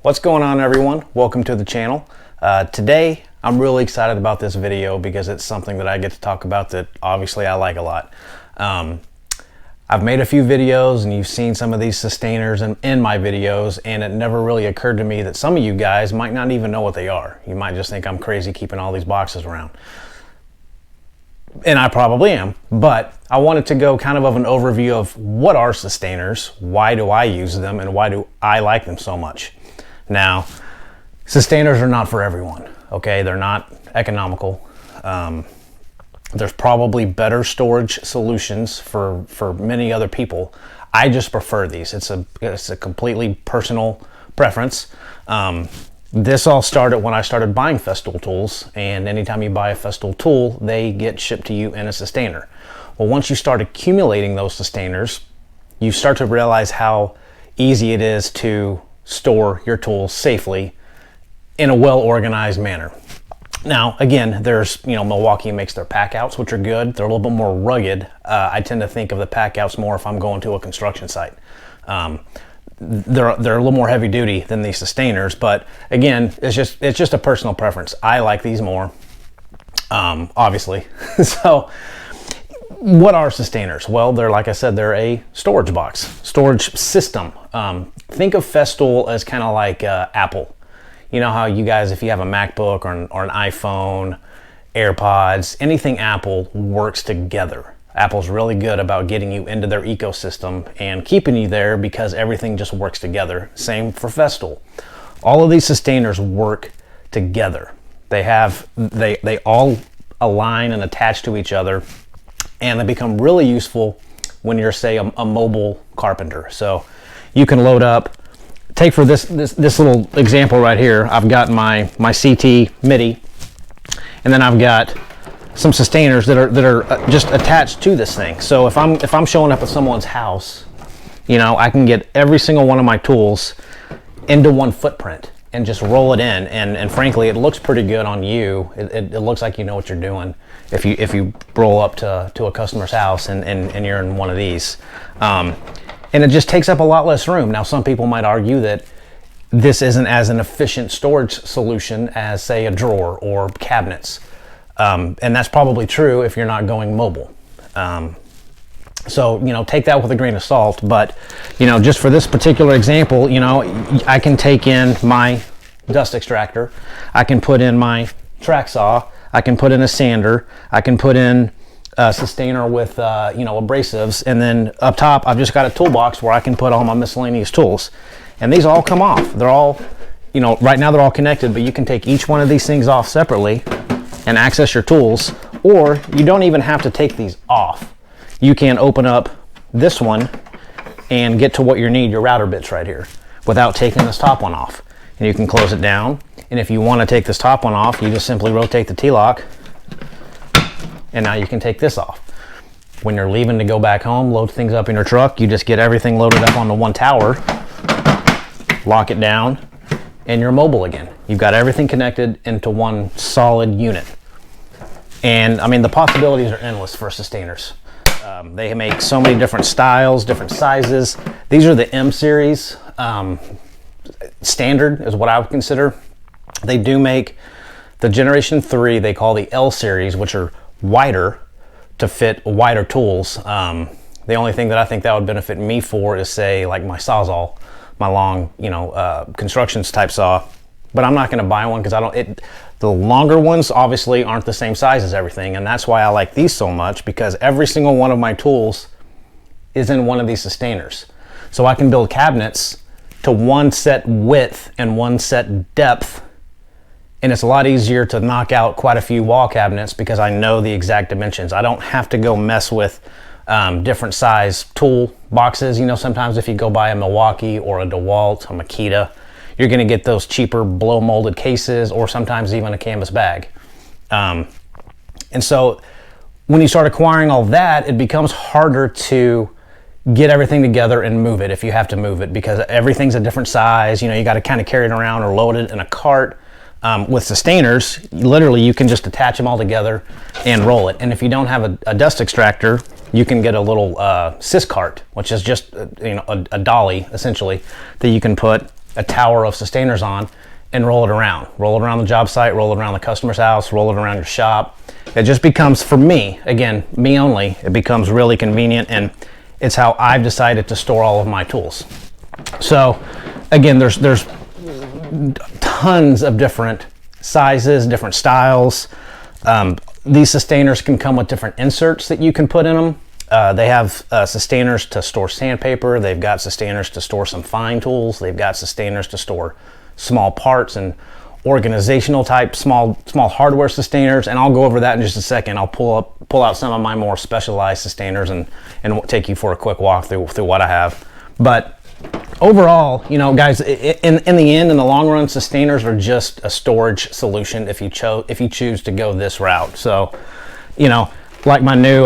What's going on, everyone? Welcome to the channel. Today I'm really excited about this video because it's something that I get to talk about that obviously I like a lot. I've made a few videos and you've seen some of these sustainers in my videos, and it never really occurred to me that some of you guys might not even know what they are. You might just think I'm crazy keeping all these boxes around. And I probably am, but I wanted to go kind of an overview of what are sustainers, why do I use them, and why do I like them so much. Now, sustainers are not for everyone, okay? They're not economical. There's probably better storage solutions for many other people. I just prefer these. It's a completely personal preference. This all started when I started buying Festool tools, and anytime you buy a Festool tool, they get shipped to you in a sustainer. Well, once you start accumulating those sustainers, you start to realize how easy it is to store your tools safely in a well-organized manner. Now, again, there's, Milwaukee makes their pack outs, which are good. They're a little bit more rugged. I tend to think of the pack outs more if I'm going to a construction site. They're a little more heavy duty than these sustainers, but again, it's just a personal preference. I like these more, obviously. So what are sustainers? Well, they're, like I said, they're a storage box, storage system. Think of Festool as kind of like Apple. You know how you guys, if you have a MacBook or an iPhone, AirPods, anything Apple works together. Apple's really good about getting you into their ecosystem and keeping you there because everything just works together. Same for Festool. All of these sustainers work together. They all align and attach to each other, and they become really useful when you're, say, a mobile carpenter. So you can load up, take for this little example right here, I've got my CT MIDI, and then I've got some sustainers that are just attached to this thing. So if I'm showing up at someone's house, I can get every single one of my tools into one footprint and just roll it in, and frankly, it looks pretty good on you. It looks like you know what you're doing if you roll up to a customer's house and you're in one of these. And it just takes up a lot less room. Now, some people might argue that this isn't as an efficient storage solution as, say, a drawer or cabinets. And that's probably true if you're not going mobile. So, take that with a grain of salt. But, just for this particular example, I can take in my dust extractor. I can put in my track saw. I can put in a sander. I can put in a sustainer with, abrasives. And then up top, I've just got a toolbox where I can put all my miscellaneous tools. And these all come off. They're all, right now they're all connected, but you can take each one of these things off separately and access your tools, or you don't even have to take these off. You can open up this one and get to what you need, your router bits right here, without taking this top one off. And you can close it down, and if you want to take this top one off, you just simply rotate the T-lock, and now you can take this off. When you're leaving to go back home, load things up in your truck, you just get everything loaded up onto one tower, lock it down, and you're mobile again. You've got everything connected into one solid unit. And I mean, the possibilities are endless for sustainers. They make so many different styles, different sizes. These are the M series. Standard is what I would consider. They do make the Generation 3, they call the L series, which are wider to fit wider tools. The only thing that I think that would benefit me for is, say, like my Sawzall, my long, constructions type saw, but I'm not going to buy one because the longer ones obviously aren't the same size as everything, and that's why I like these so much, because every single one of my tools is in one of these sustainers. So I can build cabinets to one set width and one set depth, and it's a lot easier to knock out quite a few wall cabinets because I know the exact dimensions. I don't have to go mess with different size tool boxes. Sometimes if you go buy a Milwaukee or a DeWalt, a Makita, you're going to get those cheaper blow molded cases, or sometimes even a canvas bag. And so when you start acquiring all that, it becomes harder to get everything together and move it if you have to move it, because everything's a different size. You got to kind of carry it around or load it in a cart. With sustainers, literally you can just attach them all together and roll it. And if you don't have a dust extractor, you can get a little sys cart, which is just a dolly essentially that you can put a tower of sustainers on and roll it around. Roll it around the job site, roll it around the customer's house, roll it around your shop. It just becomes, for me, again, me only, it becomes really convenient, and it's how I've decided to store all of my tools. So again, there's tons of different sizes, different styles. These sustainers can come with different inserts that you can put in them. They have sustainers to store sandpaper. They've got sustainers to store some fine tools. They've got sustainers to store small parts and organizational type small hardware sustainers, and I'll go over that in just a second. I'll pull out some of my more specialized sustainers and take you for a quick walk through what I have. But overall, you know, guys, in the end, in the long run, sustainers are just a storage solution if you choose to go this route. So, you know, like my new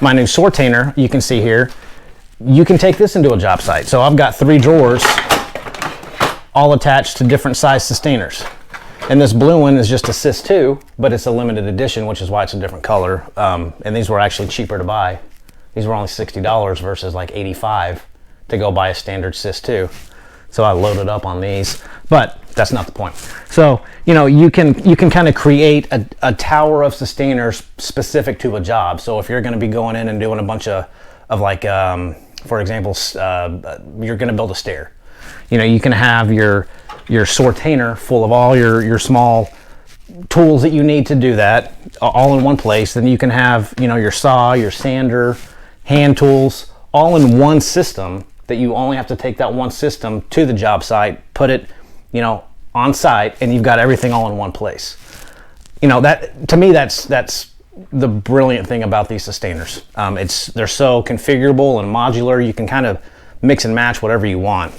Sortainer, you can see here, you can take this into a job site. So I've got 3 drawers all attached to different size sustainers. And this blue one is just a Sys 2, but it's a limited edition, which is why it's a different color. And these were actually cheaper to buy. These were only $60 versus like $85 to go buy a standard Sys 2. So I loaded up on these, but that's not the point. So, you know, you can kind of create a tower of sustainers specific to a job. So if you're going to be going in and doing a bunch of like, for example, you're going to build a stair. You know, you can have your Sortainer full of all your small tools that you need to do that all in one place. Then you can have, you know, your saw, your sander, hand tools, all in one system that you only have to take that one system to the job site, put it, you know, on site, and you've got everything all in one place. You know, that to me, that's the brilliant thing about these sustainers. They're so configurable and modular. You can kind of mix and match whatever you want.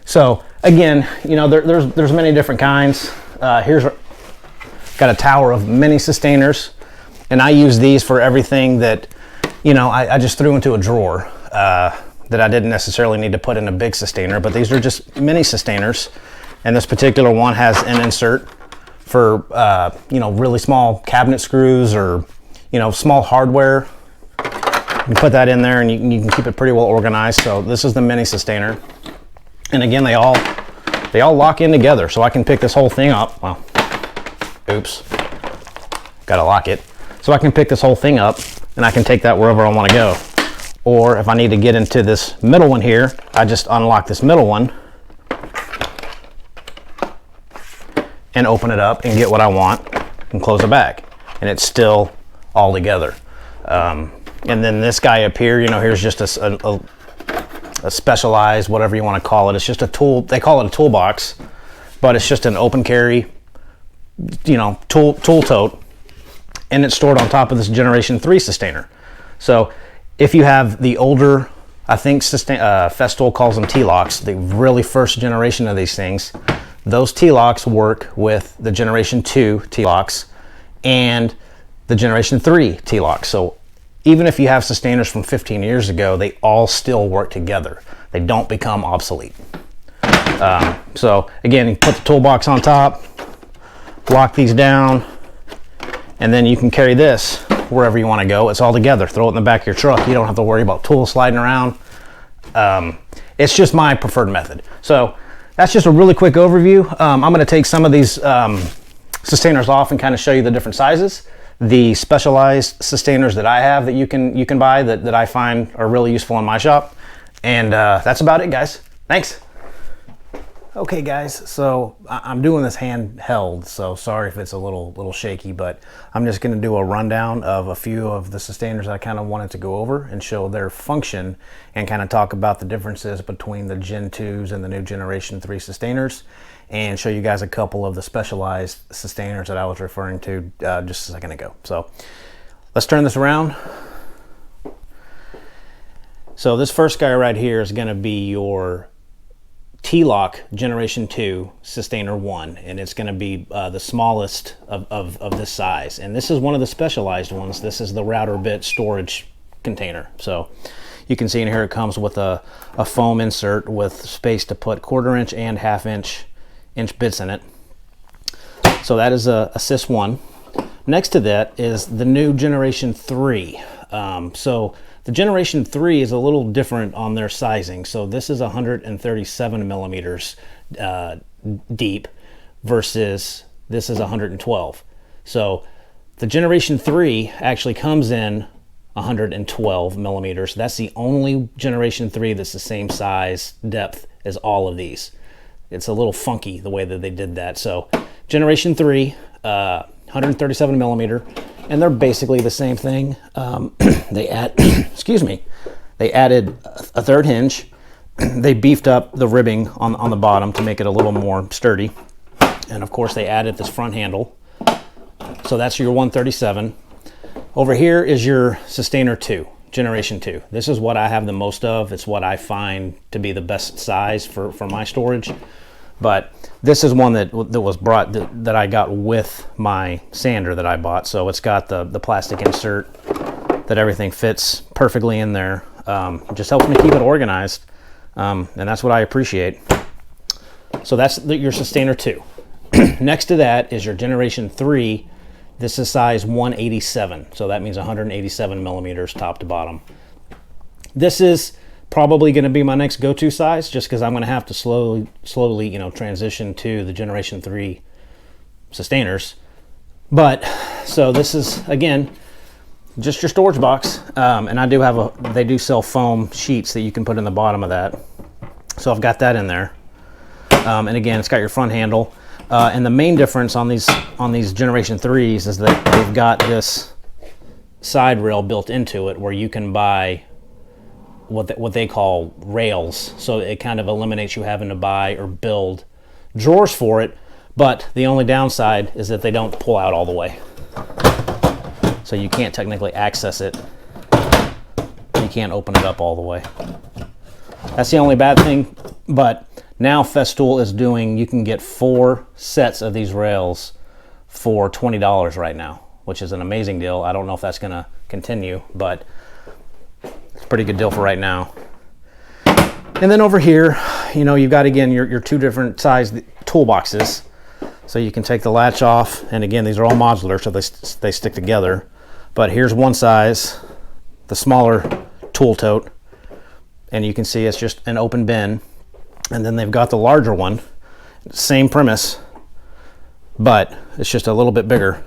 So again, you know, there's many different kinds. Here's got a tower of mini sustainers, and I use these for everything that, you know, I just threw into a drawer that I didn't necessarily need to put in a big sustainer, but these are just mini sustainers. And this particular one has an insert for, you know, really small cabinet screws or, you know, small hardware. You put that in there and you can keep it pretty well organized. So this is the mini sustainer. And again, they all lock in together. So I can pick this whole thing up. Well, oops, gotta lock it. So I can pick this whole thing up and I can take that wherever I want to go. Or if I need to get into this middle one here, I just unlock this middle one and open it up and get what I want and close it back. And it's still all together. And then this guy up here, you know, here's just a specialized, whatever you want to call it. It's just a tool. They call it a toolbox, but it's just an open carry, you know, tool tote, and it's stored on top of this Generation 3 sustainer. So if you have the older, I think Festool calls them T-locks, the really first generation of these things, those T-locks work with the Generation 2 T-locks and the Generation 3 T-locks. So even if you have sustainers from 15 years ago, they all still work together. They don't become obsolete. So again, you put the toolbox on top, lock these down, and then you can carry this wherever you want to go. It's all together. Throw it in the back of your truck. You don't have to worry about tools sliding around. It's just my preferred method. So that's just a really quick overview. I'm going to take some of these sustainers off and kind of show you the different sizes. The specialized sustainers that I have that you can buy that I find are really useful in my shop. And that's about it, guys. Thanks. Okay, guys, so I'm doing this handheld, so sorry if it's a little shaky, but I'm just going to do a rundown of a few of the sustainers I kind of wanted to go over and show their function and kind of talk about the differences between the Gen 2s and the new Generation 3 sustainers, and show you guys a couple of the specialized sustainers that I was referring to just a second ago. So let's turn this around. So this first guy right here is going to be your T-lock Generation 2 Sustainer 1, and it's going to be the smallest of this size. And this is one of the specialized ones. This is the router bit storage container. So you can see in here it comes with a foam insert with space to put 1/4 inch and 1/2 inch bits in it. So that is a Sys 1. Next to that is the new Generation 3. So The Generation 3 is a little different on their sizing. So this is 137 millimeters deep versus this is 112. So the Generation 3 actually comes in 112 millimeters. That's the only Generation 3 that's the same size depth as all of these. It's a little funky the way that they did that. So Generation 3, 137 millimeter, and they're basically the same thing. Excuse me, they added a third hinge. They beefed up the ribbing on the bottom to make it a little more sturdy. And of course they added this front handle. So that's your 137. Over here is your Systainer 2, Generation 2. This is what I have the most of. It's what I find to be the best size for my storage. But this is one that was brought, that I got with my sander that I bought. So it's got the plastic insert that everything fits perfectly in there. It just helps me keep it organized. And that's what I appreciate. So that's your Systainer 2. Next to that is your Generation 3. This is size 187. So that means 187 millimeters top to bottom. This is probably going to be my next go-to size, just because I'm going to have to slowly, transition to the Generation 3 Systainers. But so this is, again, just your storage box. And I do have they do sell foam sheets that you can put in the bottom of that. So I've got that in there. And again, it's got your front handle. And the main difference on these Generation 3s is that they've got this side rail built into it, where you can buy what they call rails. So it kind of eliminates you having to buy or build drawers for it. But the only downside is that they don't pull out all the way. So you can't technically access it. You can't open it up all the way. That's the only bad thing. But now Festool is doing, you can get 4 sets of these rails for $20 right now, which is an amazing deal. I don't know if that's going to continue, but it's a pretty good deal for right now. And then over here, you've got, again, your 2 different size toolboxes. So you can take the latch off, and again, these are all modular, so they stick together. But here's one size, the smaller tool tote, and you can see it's just an open bin. And then they've got the larger one, same premise, but it's just a little bit bigger.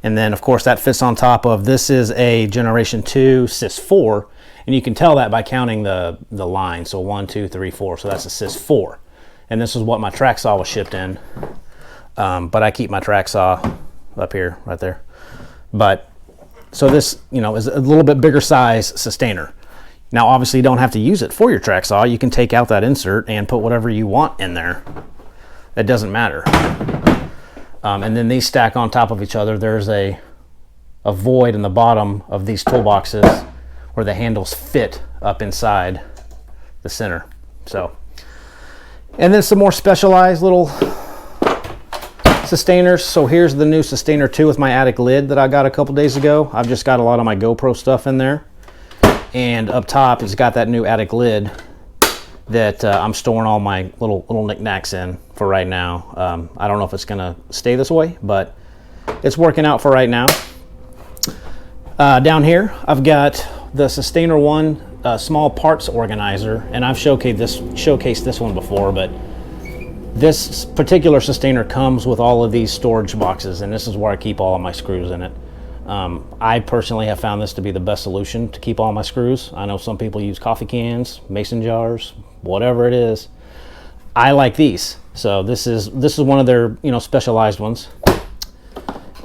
And then of course that fits on top of, this is a Generation 2 Sys 4, and you can tell that by counting the line. So 1, 2, 3, 4, so that's a Sys 4. And this is what my track saw was shipped in. But I keep my track saw up here, right there. But so this, is a little bit bigger size Systainer. Now, obviously, you don't have to use it for your track saw. You can take out that insert and put whatever you want in there. It doesn't matter. And then these stack on top of each other. There's a void in the bottom of these toolboxes where the handles fit up inside the center. So, and then some more specialized little Systainers. So here's the new Systainer 2 with my attic lid that I got a couple days ago. I've just got a lot of my GoPro stuff in there. And up top, it's got that new attic lid that I'm storing all my little knickknacks in for right now. I don't know if it's gonna stay this way, but it's working out for right now. Down here, I've got the Systainer 1 small parts organizer, and I've showcased this one before, but this particular Systainer comes with all of these storage boxes, and this is where I keep all of my screws in it. I personally have found this to be the best solution to keep all my screws. I know some people use coffee cans, mason jars, whatever it is. I like these. So this is one of their specialized ones.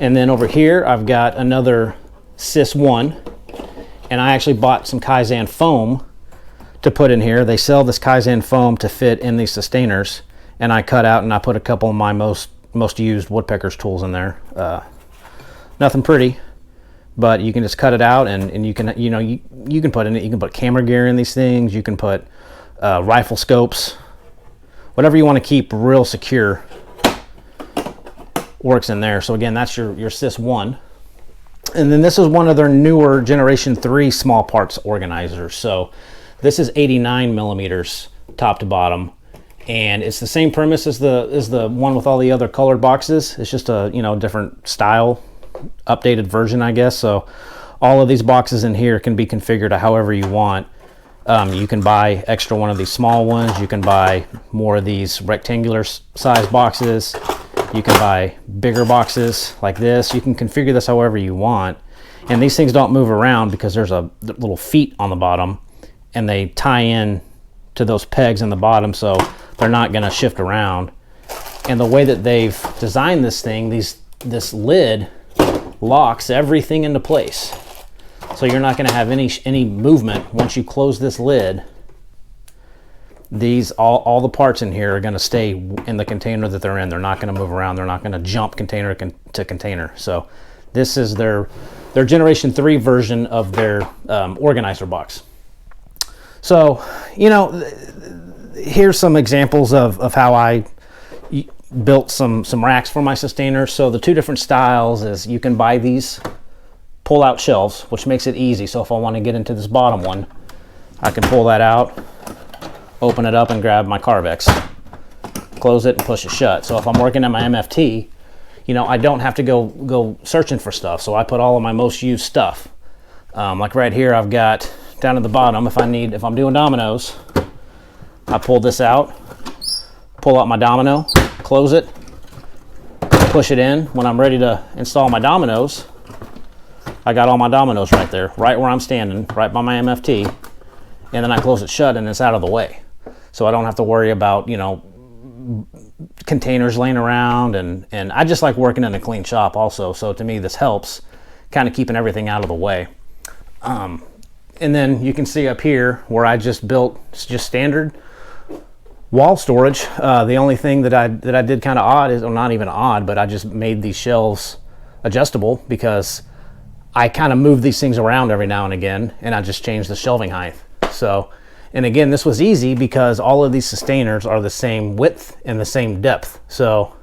And then over here I've got another Sys 1, and I actually bought some Kaizen Foam to put in here. They sell this Kaizen Foam to fit in these Systainers, and I cut out and I put a couple of my most used woodpecker's tools in there. Nothing pretty, but you can just cut it out, and you can you can put in it. You can put camera gear in these things. You can put rifle scopes, whatever you want to keep real secure works in there. So again, that's your Sys 1. And then this is one of their newer Generation 3 small parts organizers. So this is 89 millimeters top to bottom, and it's the same premise as the one with all the other colored boxes. It's just a different style, updated version, I guess. So All of these boxes in here can be configured however you want. You can buy extra one of these small ones. You can buy more of these rectangular size boxes. You can buy bigger boxes like this. You can configure this however you want. And these things don't move around because there's a little feet on the bottom, and they tie in to those pegs in the bottom, so they're not going to shift around. And the way that they've designed this thing, this lid locks everything into place. So you're not going to have any movement once you close this lid. These all the parts in here are going to stay in the container that they're in. They're not going to move around. They're not going to jump container to container. So this is their Generation 3 version of their organizer box. So, you know, here's some examples of how I built some racks for my Systainers. So the two different styles is you can buy these pull-out shelves, which makes it easy. So if I want to get into this bottom one, I can pull that out, open it up, and grab my Carvex, close it, and push it shut. So if I'm working on my MFT, you know, I don't have to go searching for stuff. So I put all of my most used stuff. Like right here, I've got down at the bottom, if I'm doing dominoes, I pull this out, pull out my domino, close it, push it in. When I'm ready to install my dominoes, I got all my dominoes right there, right where I'm standing, right by my MFT, and then I close it shut and it's out of the way. So I don't have to worry about, you know, containers laying around, and I just like working in a clean shop also. So to me, this helps kind of keeping everything out of the way. And then you can see up here where I just built just standard wall storage. The only thing that I did kind of odd is, or not even odd, but I just made these shelves adjustable because I kind of move these things around every now and again, and I just changed the shelving height. So, and again, this was easy because all of these Systainers are the same width and the same depth. So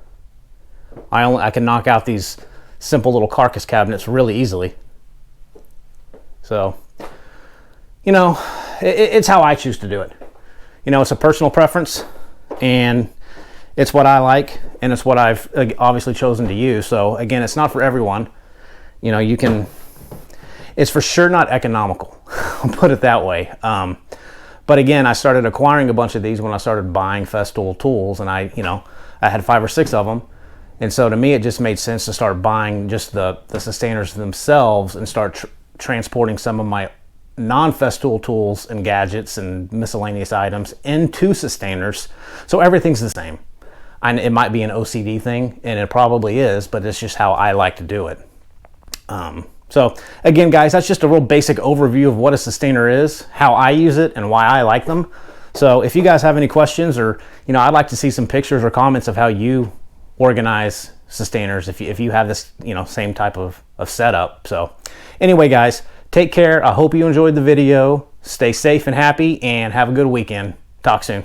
I can knock out these simple little carcass cabinets really easily. So, you know, it's how I choose to do it. You know, it's a personal preference, and it's what I like, and it's what I've obviously chosen to use. So again, it's not for everyone. You know, it's for sure not economical. I'll put it that way. But again, I started acquiring a bunch of these when I started buying Festool tools, and I had 5 or 6 of them. And so to me, it just made sense to start buying just the Systainers themselves and start transporting some of my non-Festool tools and gadgets and miscellaneous items into Systainers. So everything's the same. It might be an OCD thing, and it probably is, but it's just how I like to do it. So again, guys, that's just a real basic overview of what a Systainer is, how I use it, and why I like them. So if you guys have any questions, or, you know, I'd like to see some pictures or comments of how you organize Systainers if you have this, you know, same type of setup. So anyway, guys, take care. I hope you enjoyed the video. Stay safe and happy, and have a good weekend. Talk soon.